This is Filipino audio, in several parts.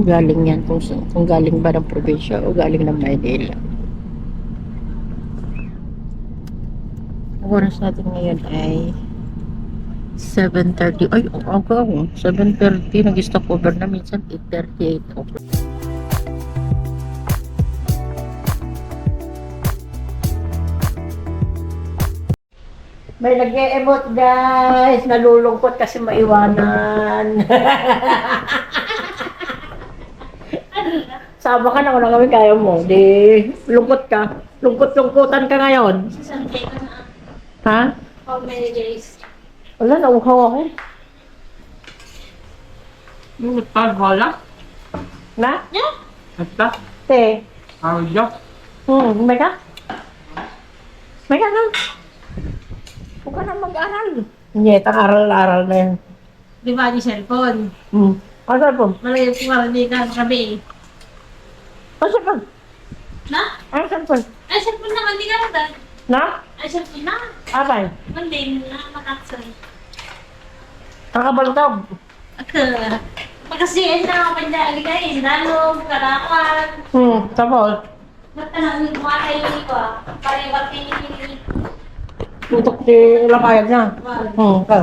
galing yan, kung galing ba ng probinsya o galing ng Maynila. Ang oras natin ngayon ay 7:30. Ay, aga ako. 7:30. Nag-stop over na minsan 8:38. Okay. May nag-e-emote guys. Nalulungkot kasi maiwanan. Sama ka na kung kami kaya mo. Di, lungkot ka. Lungkot-lungkutan ka ngayon. Sunday ka na. Ha? How many days? Wala, nauhaw ako. Nagpagwala? Na? Yeah. Ata? Te. Audio? May ka? May ka na? Huwag ka na mag-aral. Hindi, aral-aral na yan. Di ba di cellphone? Ano po? Malayo po hindi ka sabi. Ano po? Na? Ano po? Ay, cellphone na. Hindi ka na. Na? Ay, cellphone na. Abay. Hindi na makaksan. Kakabaltab. Ako. Pagkasiin na ako pwede aligayin. Dalog, karakan. Tapos? Ba't ka nang mga kayo ko? Pare-pati. Tutok si Lapayag na. Ka.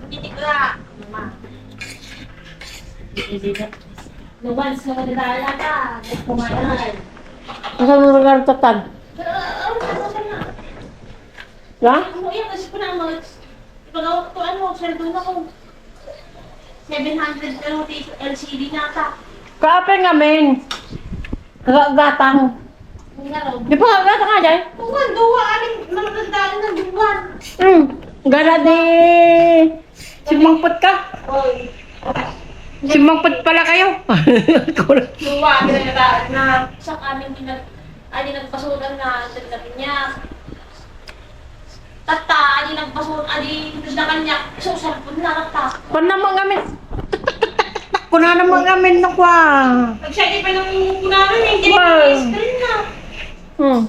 Hindi ko na. Mama. No once na madadala ka. Kumain. Saan mo nagkakatatan? Na? Umuwi kasi ko na mag... Ipagawa ko cellphone ako. 700 pero LCD na ka. Kape nga, men. Gatang. Di ba gatang nga dyan? Buwan, duwa, aling magandaan ng buwan. Gara di... Simangpot ka. Oy, Simangpot pala kayo. duwa, ginagataan na. Sa aming nagpasulan na dagdagan niya. Tata, nagpasulan, dagdagan niya. So, cellphone na, tata. Kung naman kami... Kuna naman kami nakwa. Pag-check pa ng namin, hindi Wow. na screen na.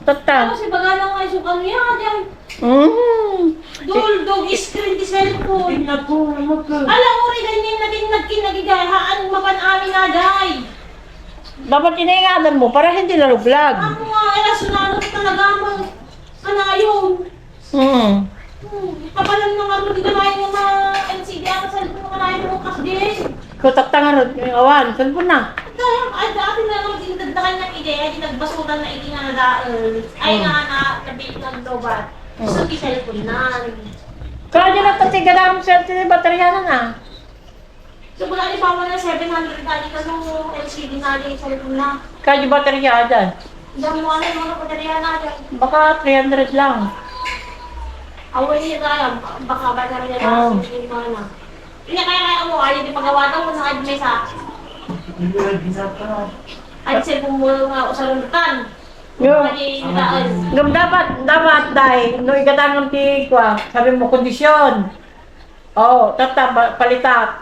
Tata. Kasi baga lang ay sukang niya, dyan. Dog screen di cellphone. Alam mo rin, ganyan natin nagkinagigayhaan, mapan-amin na, day. Dapat inaingatan mo para hindi naluglag. Ako nga, sunalo ko talaga mo. Kanayon. Kapalan ng ano, di kanayon ng mga LCD, ang cellphone kanayon mo kasi. Kutak tangan yung awan. Saan po na? Ay, dati na naman dinagdagan ng ideya, di nagbasuran na hindi nga nadaan. Ay nga na, nabili ng lobat. So, cellphone na. Kaya dyan ang tatiga na ang swerte ng baterya na na. So, wala ni Papa na 700 dali ka nung LCD na rin cellphone na. Kaya yung baterya dyan. Dami mo ano yung mga padarya na dyan. Baka 300 lang. Away niya tayo, baka ba na rin na hindi mo na. Hindi kaya mo, ayaw di magawa daw sa admesa. Ay, cellphone mo nga usalutan. Yung, Ay, daan. yung dapat, dahil, no ikatang ng tigwa, sabi mo, kondisyon. Palita.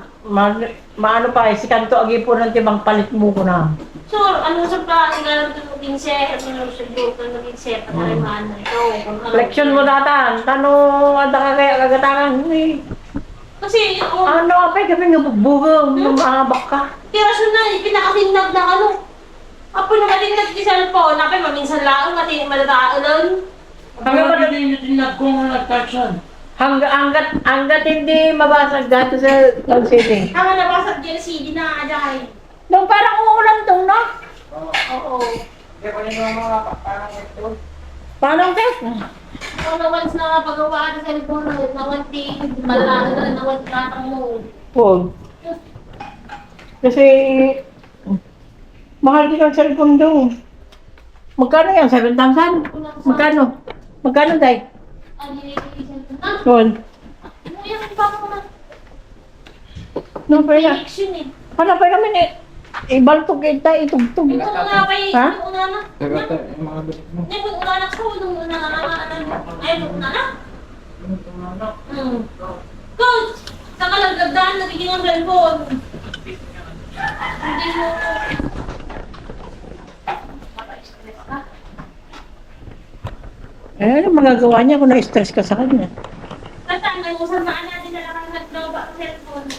Maano pa, si kanto agi po ng tibang palit mo ko na. So, ano sa pa, ngayon ito maging set, ano sa group na maging set, at ay maano ito. Leksyon mo datan, ada ka kaya kagatangan, Kasi, ano apay, kami nga bugbugam, mamabak ka. pirasyon na, pinakatinag na ano. Apo na matinag di cellphone, napay maminsan lang, matinag madadaalan. Hanggang ba Hindi tinag ko nga nagkatsan. hanggat hindi mabasag dito sa Cloud City. Ang nabasag di LCD na aday. Nung parang uulan tong, no? Oo. Hindi ko nyo mga parang ito. Paano test? Kung na once na pagawa sa cellphone, nawanti, malala na, nawanti katang mo. Huwag. Kasi, mahal din ang cellphone daw. Magkano yan? 7,000? Magkano? Magkano, Day? Ano yung cellphone? Ah, Yun. ano yung pa ko na? No, pero yan. Connection eh. Ano pa kami ni? Ibaltog kita, itugtog. Ito nga pa eh, Ha? ito una na. Nagkata yung mga bilik mo. Ito una na ko, nung una na, ay, nung una na. Coach! Saka lang gagdaan, nagiging ang cellphone. Hindi mo. Ano magagawa niya kung na-stress ka sa kanya? Tatanggal mo sa maan natin na lang ang nagdawa ang cellphone.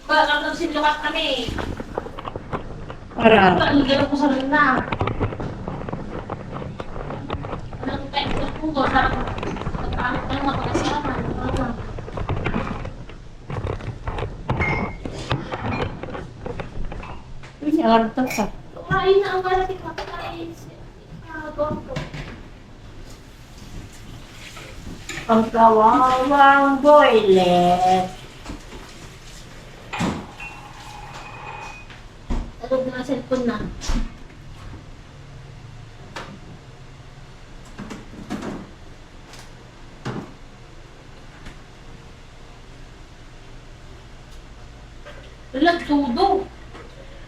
Bakit nagsilukat kami? Para. Ang gano'n ko sa luna. Anong pwede ko po? Nagkamit ka naman pagkasama. Uy, nangarap ka. Kumain na ang wala kita. Kumain. Gonto. Ang kawawang boylet. Talog na ang cellphone na. Lalag tudo.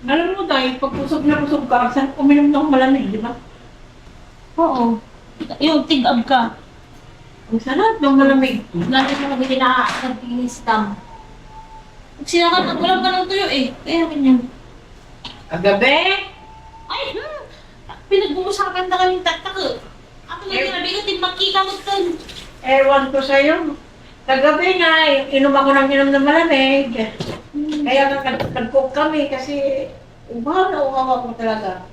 Alam mo tayo, pag pusog na pusog ka, saan uminom ng malamig, di ba? Oo. Yung tig-ab ka. Ang sarap ng malamig. Lagi mo nabili na nag-stam. Sinakat at walang ganang tuyo eh. Kaya ganyan. Kagabi, Ay! Pinag-uusapan na kami tatak. Ako lang yung nabigat yung makika mo ito. ewan ko sa'yo. Kagabi nga, inom ako ng malamig. Kaya nag-cook kami kasi ubaw na uhaw ako talaga.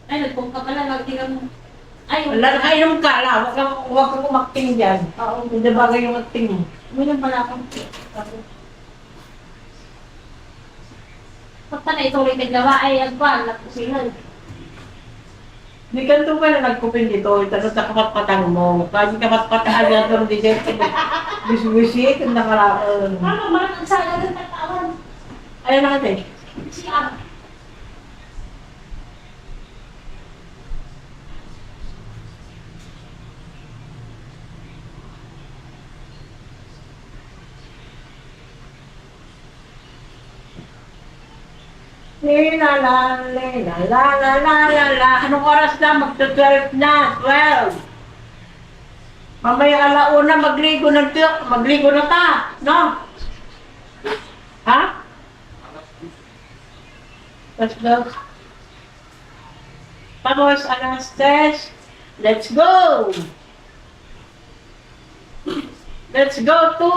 Ay, nagpong ka pala. Lagi ka mo. Ay, Wala na kainom ka la, huwag kang umakting dyan. Oo, hindi bagay yung acting mo. uminom pala akong Pagka na ituloy naglawa ay agwan, nagpusinan. Di ka ito pa na nagkupin dito, itanong sa kapatpatang mo. Kasi kapatpataan na ito, di siya, wisi-wisi, kung nakaraan. Ano ba ang saga ng tatawan? Ayun na kasi. Siya. La la la la la la la la la. Anong oras na? Magto-12 na. 12. Mamaya alauna magligo na magligo na ta. No? Ha? Let's go. Vamos a las 3. Let's go. Let's go to.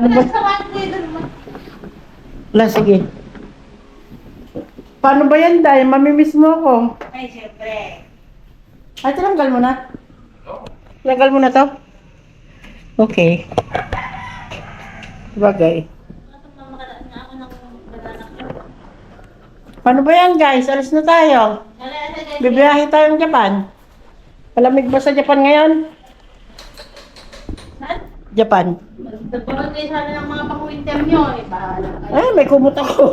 Ano ba? La, sige. Paano ba yan, Day? Mamimiss mo ako. Ay, siyempre. Ay, tinanggal mo na? Tinanggal mo na to? Okay. Bagay. Paano ba yan, guys? Alis na tayo. Bibiyahe tayong Japan. Malamig ba sa Japan ngayon? Japan. Nagpapagod kayo sana ng mga pang-winter nyo eh. Bahala kayo. Ay, may kumot ako.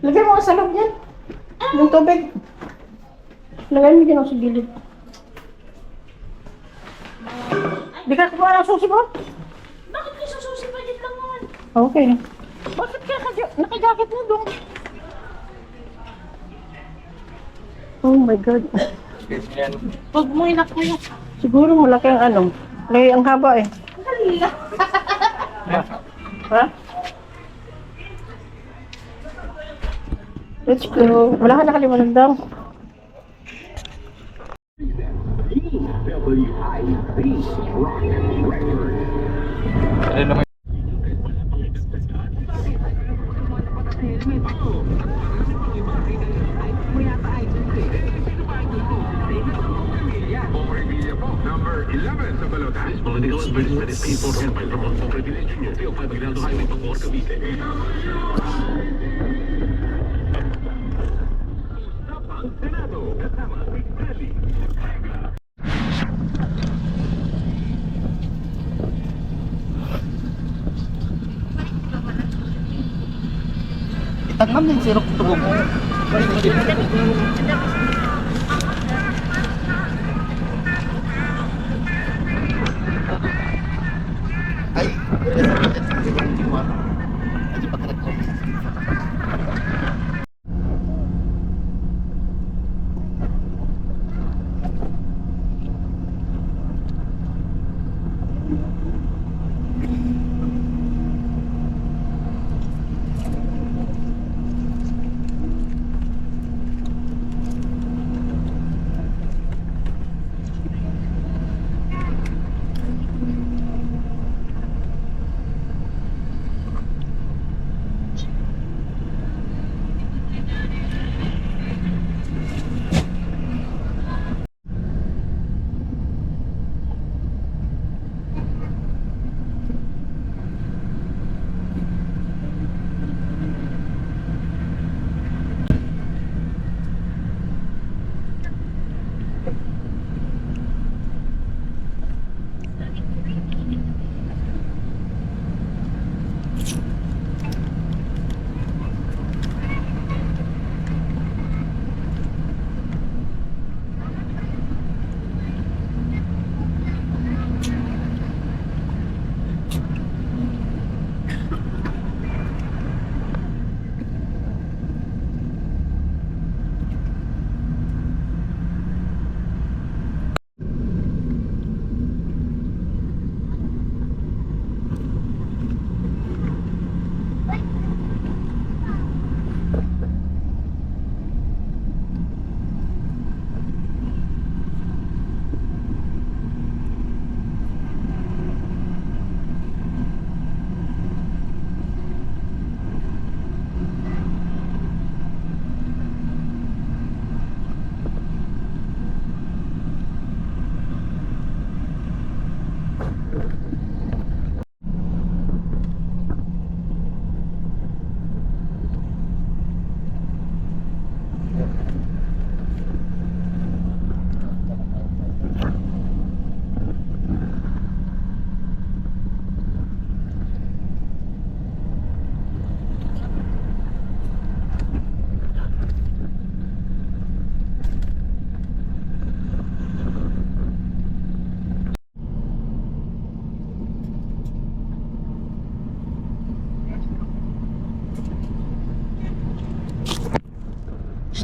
Lagay mo sa loob yan. Yung tubig. Lagay mo dyan sa gilid. Di ka kuha ng susi mo? Bakit kayo sususi pa dyan lang naman? Okay. Bakit kaya naka-jacket mo doon? Oh my God. Huwag mo inak mo yan. Siguro malaki ang ano. Lagi ang haba eh. Halila. Ha? Let's go. Wala ka nakalimutan daw. Number 11 sa balota. This political advertisement is paid for by Ramon for privilege nyo. Pio 5 Aguinaldo Highway, Pagmor, Cavite. Senado, kasama si Deli. Tanam din sirok tubo mo. Ay, aja pakai ko.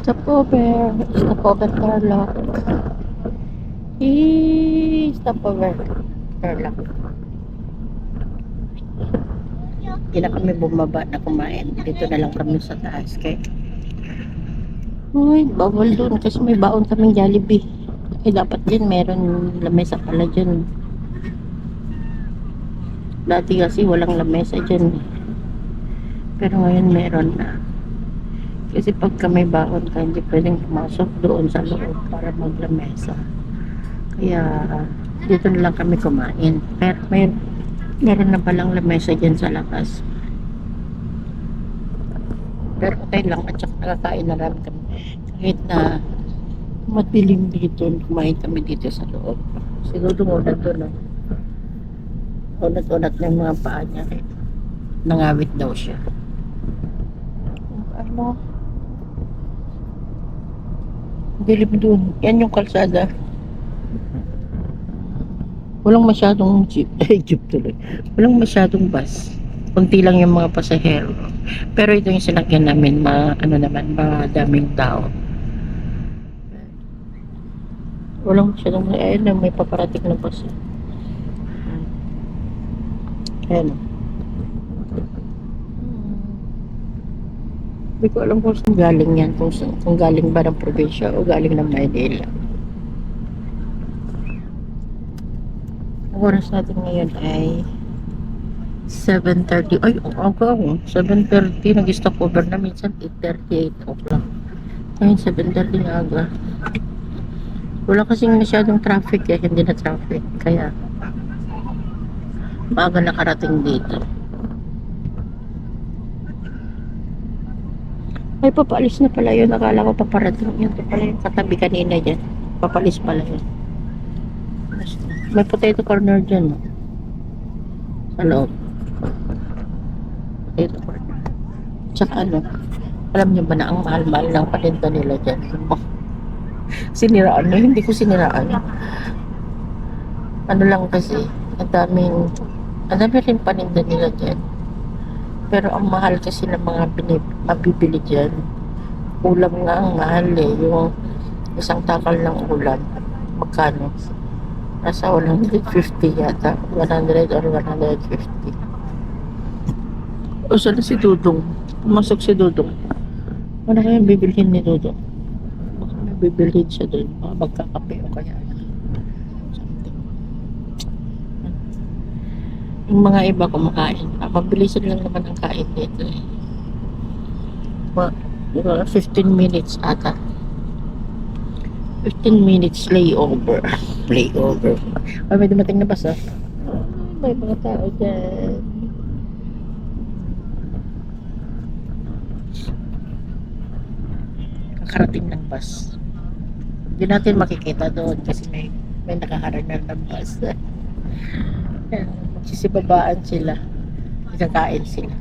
Stopover. Stopover Tarlac. Stopover Tarlac. Hindi na kami bumaba na kumain. Dito na lang kami sa taas. Kaya uy, bawal dun kasi may baon kaming Jollibee. Dapat din meron lamesa pala dyan. Dati kasi walang lamesa dyan. Pero ngayon meron na. Kasi pagka may baon ka, hindi pwedeng pumasok doon sa loob para maglamesa. Kaya dito na lang kami kumain. Pero meron na palang lamesa dyan sa labas. Pero okay lang at saka nakakain na rin kami. Kahit na madilim dito, kumain kami dito sa loob. Siguro unat doon. Unat-unat na yung mga paa niya. Nangawit daw siya. Ano? Dilim doon. Yan yung kalsada. Walang masyadong jeep. Jeep tuloy. Walang masyadong bus. Kunti lang yung mga pasahero. Pero ito yung sinakyan namin, madaming tao. Walang masyadong, ayun, may paparating na bus. Ayan. Hindi ko alam kung saan galing yan, kung galing ba ng probinsya o galing ng Maynila. Ang oras natin ngayon ay 7:30. Ay, ako. 7:30. Nag-stop over na minsan 8:30, 8 o'clock. Ngayon 7:30 na aga. Wala kasing masyadong traffic eh. Hindi na traffic. Kaya maaga nakarating dito. Ay, papalis na pala yun. Akala ko paparating yun. Ito pala yung katabi kanina dyan. Papalis pala yun. May potato corner dyan. No? Sa loob. Potato corner. Tsaka ano, alam niyo ba na ang mahal-mahal ng paninda nila dyan? Siniraan na, hindi ko siniraan. Ano lang kasi, ang dami rin paninda nila dyan. Pero ang mahal kasi ng mga mabibili dyan. Ulam nga ang mahal eh. Yung isang takal ng ulam. Magkano? Nasa 150 yata. 100 or 150. O saan si Dudong? Pumasok si Dudong. Ano kaya bibilhin ni Dudong? Baka may bibilhin siya doon. Baka magkakape o kaya something. Yung mga iba kumakain. Mabilisan lang naman ang kain dito eh. 15 minutes ata. 15 minutes layover. Layover. Ay, may dumating na bus ah. May mga tao dyan. Kakarating ng bus. Hindi natin makikita doon kasi may nakaharang na ng bus. Magsisibabaan sila. Ikakain sila.